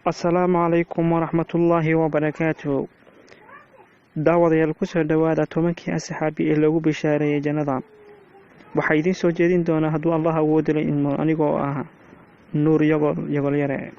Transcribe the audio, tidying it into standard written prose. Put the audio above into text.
السلام عليكم ورحمة الله وبركاته. daawadayaal ku soo dhawaada tobankii asxaabi ee lagu bishaareeyay jannada. Waxaa idin soo jeedin doona hadduu Allah awood leh inuu anigoo ah Nuur Yagol Yare.